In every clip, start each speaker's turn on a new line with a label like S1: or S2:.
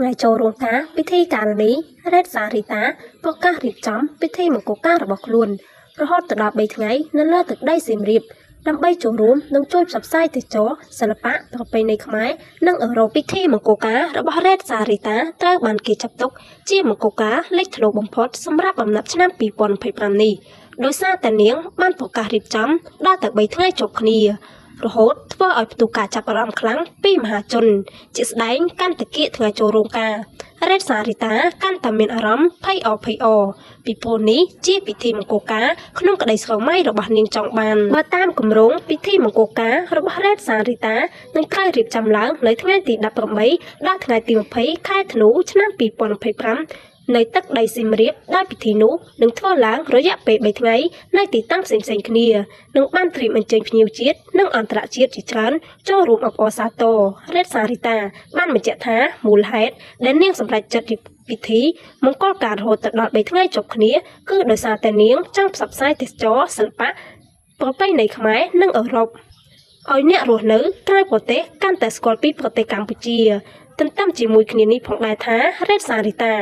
S1: ថ្ងៃចូលរោងការពិធីការនីរ៉េតសារីតាប្រកាសរៀបចំពិធីមង្គលការរបស់ខ្លួនរហូតដល់3ថ្ងៃនៅលើទឹកដីសៀមរាបដើម្បីចូលរួមនិងជួយផ្សព្វផ្សាយទេសចរសិល្បៈប្រពៃណីខ្មែរនិងអឺរ៉ុបពិធីមង្គលការរបស់រ៉េតសារីតាត្រូវបានគេចាត់ទុកជាមង្គលការលេចធ្លោបំផុតសម្រាប់អំណាចឆ្នាំ2025នេះដោយសារតែនាងបានប្រកាសរៀបចំដល់ទៅ3ថ្ងៃជាប់គ្នារហូតធ្វើឲ្យផ្ទុះការចាប់អារម្មណ៍ខ្លាំងពីមហាជនជាស្ដែងកាន់តែគៀកថ្ងៃចូលរោងការរ៉េតសារីតាកាន់តែមានអារម្មណ៍ភ័យអពីព្រោះនេះជាពិធីមង្គលការក្នុងក្តីស្រមៃរបស់នាងចង់បានបើតាមគម្រោងពិធីមង្គលការរបស់រ៉េតសារីតានឹងត្រូវរៀបចំឡើងនៅថ្ងៃទី18ដល់ថ្ងៃទី20ខែធ្នូឆ្នាំ2025នៅទឹកដីសៀមរាបដោយពិធីនោះនឹងធ្វើឡើងរយៈពេល3ថ្ងៃនៅទីតាំងផ្សេងៗគ្នានឹងបានត្រៀមអញ្ជើញភ្ញៀវជាតិនិងអន្តរជាតិជាច្រើនចូលរួមអបអរសាទររ៉េតសារីតាបានបញ្ជាក់ថាមូលហេតុដែលនាងសម្រេចចិត្តរៀបពិធីមង្គលការរហូតដល់3ថ្ងៃជាប់គ្នាគឺដោយសារតែនាងចង់ផ្សព្វផ្សាយទេសចរសិល្បៈប្រពៃណីខ្មែរនិងអឺរ៉ុបឲ្យអ្នករស់នៅក្រៅប្រទេសកាន់តែស្គាល់ពីប្រទេសកម្ពុជាទន្ទឹមជាមួយគ្នានេះផងដែរថារ៉េតសារីតា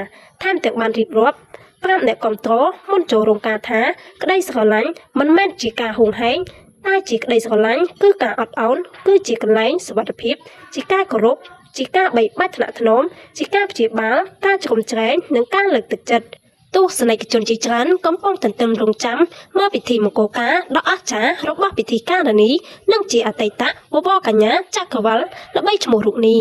S1: ថែមទាំងបានរៀបរាប់ប្រាប់អ្នកគាំទ្រមុនចូលរោងការថាក្តីស្រឡាញ់មិនមែនជាការហួងហែងតែជាក្តីស្រឡាញ់គឺការអត់ឱនគឺជាកន្លែងសុវត្ថិភាពជាការគោរពជាការបីបាច់ថ្នាក់ថ្នមជាការព្យាបាលការជ្រុំជ្រែងនិងការលើកទឹកចិត្តទស្សនិកជនជាច្រើនកំពុងទន្ទឹងរង់ចាំមើលពិធីមង្គលការដ៏អស្ចារ្យរបស់ពិធីការនីនិងជាអតីតបវរកញ្ញាចក្រវលល្បីឈ្មោះរូបនេះ